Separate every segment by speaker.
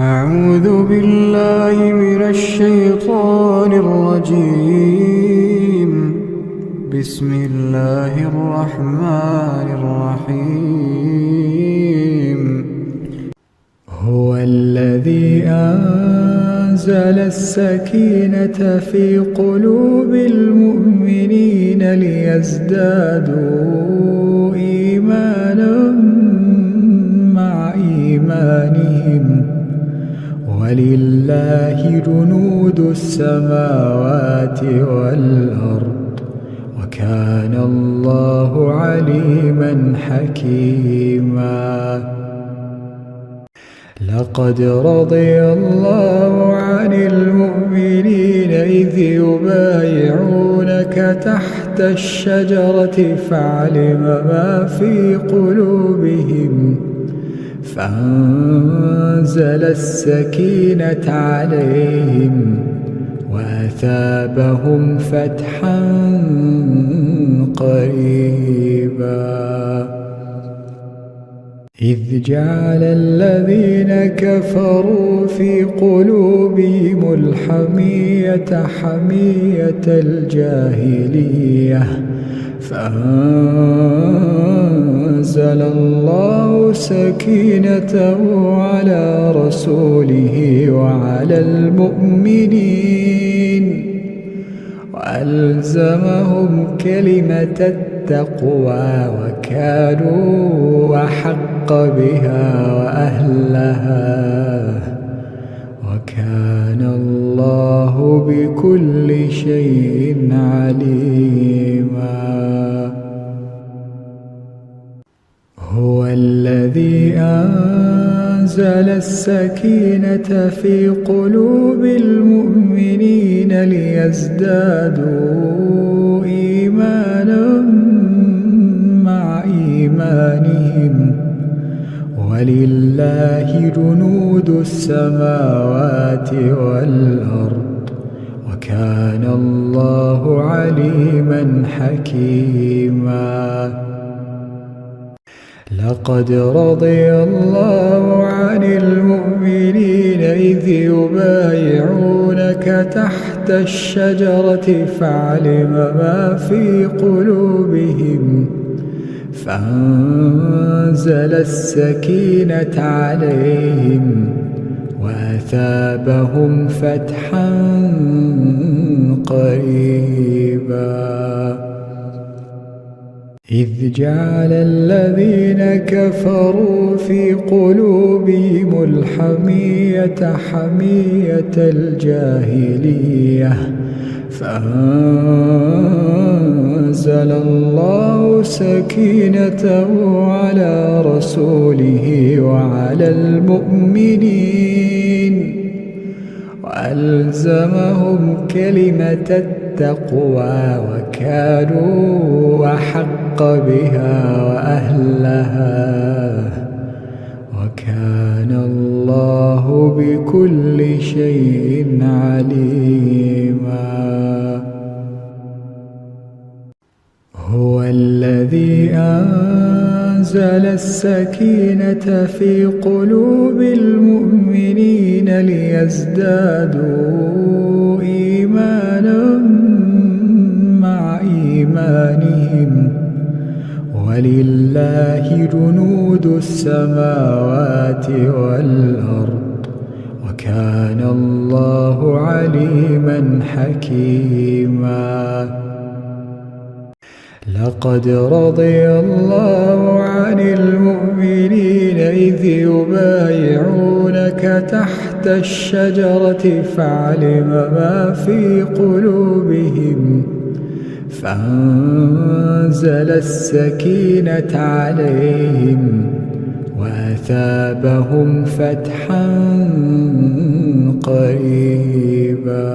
Speaker 1: أعوذ بالله من الشيطان الرجيم. بسم الله الرحمن الرحيم.
Speaker 2: هو الذي أنزل السكينة في قلوب المؤمنين ليزدادوا إيمانا مع إيمانهم، ولله جنود السماوات والأرض، وكان الله عليما حكيما. لقد رضي الله عن المؤمنين إذ يبايعونك تحت الشجرة فعلم ما في قلوبهم فأنزل السكينة عليهم وأثابهم فتحا قريبا. إذ جعل الذين كفروا في قلوبهم الحمية حمية الجاهلية فأنزل الله سكينته على رسوله وعلى المؤمنين وألزمهم كلمة التقوى وكانوا أحق بها وأهلها، وكان الله بكل شيء عليما. هو الذي أنزل السكينة في قلوب المؤمنين ليزدادوا إيمانا مع إيمانهم، ولله جنود السماوات والأرض، وكان الله عليما حكيما. لقد رضي الله عن المؤمنين إذ يبايعونك تحت الشجرة فعلم ما في قلوبهم فأنزل السكينة عليهم وأثابهم فتحا قريبا. إذ جعل الذين كفروا في قلوبهم الحمية حمية الجاهلية فأنزل الله سكينته على رسوله وعلى المؤمنين وألزمهم كلمة التقوى وكانوا أحق بها وأهلها، وكان الله بكل شيء عليما. هو الذي أنزل السكينة في قلوب المؤمنين ليزدادوا إيمانا مع إيمانهم، ولله جنود السماوات والأرض، وكان الله عليما حكيما. لقد رضي الله عن المؤمنين إذ يبايعونك تحت الشجرة فعلم ما في قلوبهم فأنزل السكينة عليهم وأثابهم فتحا قريبا.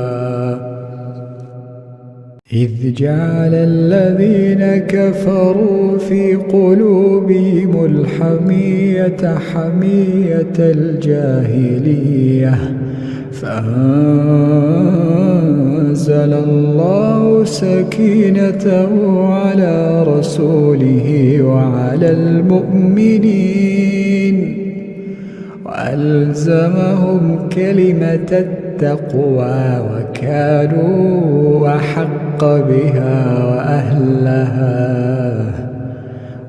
Speaker 2: إذ جعل الذين كفروا في قلوبهم الحمية حمية الجاهلية فأنزل الله سكينته على رسوله وعلى المؤمنين وألزمهم كلمة التقوى وكانوا أحق بها وأهلها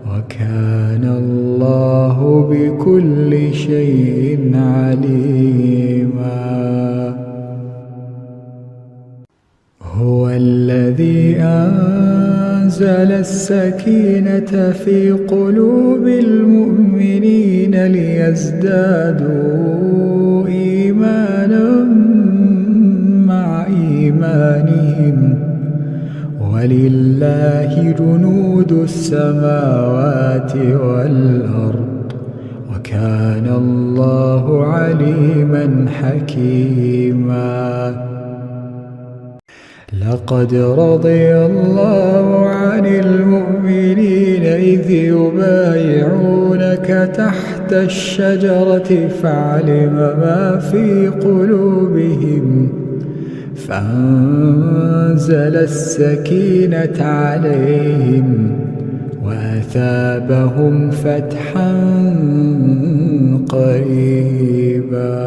Speaker 2: وكان الله بكل شيء عليما. هو الذي أنزل السكينة في قلوب المؤمنين ليزدادوا إيمانا مع إيمانهم ولله جنود السماوات والأرض وكان الله عليما حكيما. لقد رضي الله عن المؤمنين إذ يبايعونك تحت الشجرة فعلم ما في قلوبهم فأنزل السكينة عليهم وأثابهم فتحا قريبا.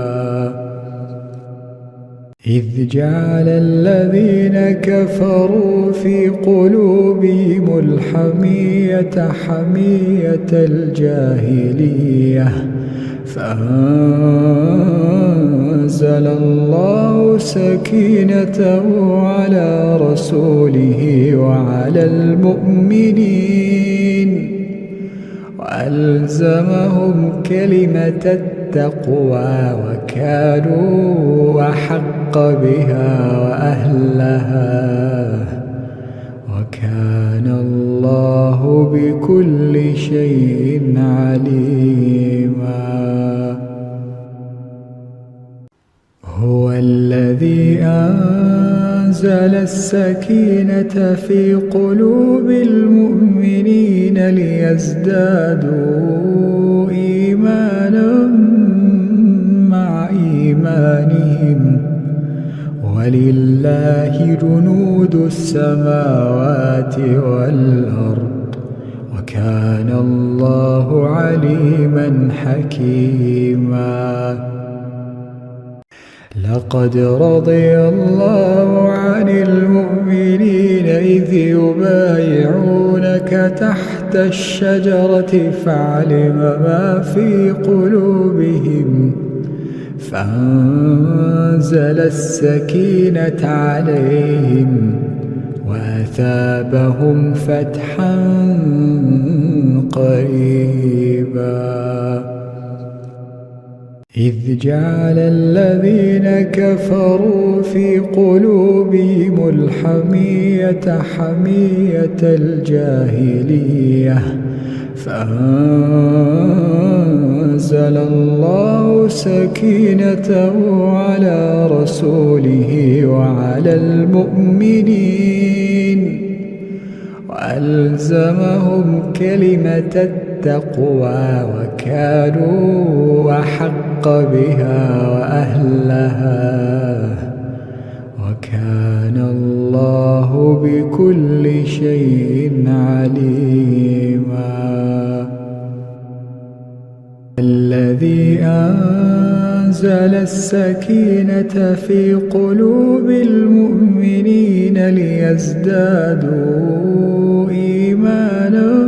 Speaker 2: إذ جعل الذين كفروا في قلوبهم الحمية حمية الجاهلية فأنزل الله سكينته على رسوله وعلى المؤمنين وألزمهم كلمة التقوى وكانوا أحق بها وأهلها وكان الله بكل شيء عليما. هو الذي أنزل السكينة في قلوب المؤمنين ليزدادوا إيمانا مع إيمانهم ولله جنود السماوات والأرض وكان الله عليما حكيما. لقد رضي الله عن المؤمنين إذ يبايعونك تحت الشجرة فعلم ما في قلوبهم فأنزل السكينة عليهم وأثابهم فتحا قريبا. إذ جعل الذين كفروا في قلوبهم الحمية حمية الجاهلية فأنزل الله سكينته على رسوله وعلى المؤمنين وألزمهم كلمة التقوى وكانوا أحق بها وأهلها وكان الله بكل شيء عليما. الذي أنزل السكينة في قلوب المؤمنين ليزدادوا إيمانا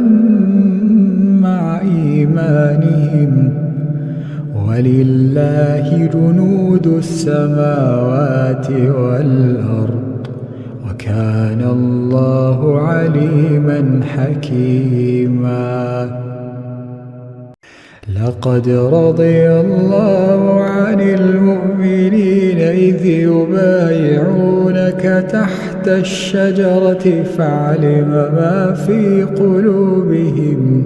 Speaker 2: مع إيمانهم ولله جنود السماوات والأرض وكان الله عليما حكيما. لقد رضي الله عن المؤمنين إذ يبايعونك تحت الشجرة فعلم ما في قلوبهم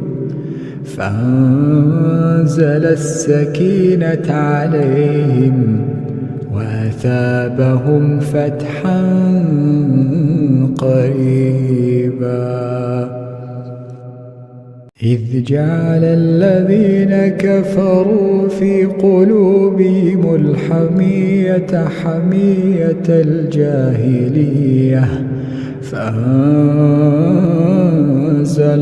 Speaker 2: فأنزل السكينة عليهم وأثابهم فتحا قريبا. إذ جعل الذين كفروا في قلوبهم الحمية حمية الجاهلية فأنزل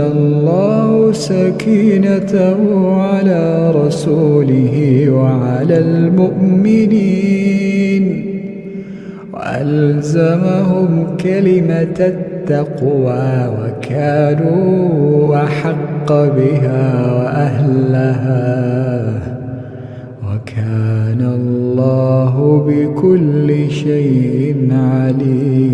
Speaker 2: الله سكينته على رسوله وعلى المؤمنين وألزمهم كلمة التقوى وكانوا أحق بها وأهلها وكان الله بكل شيء عليم.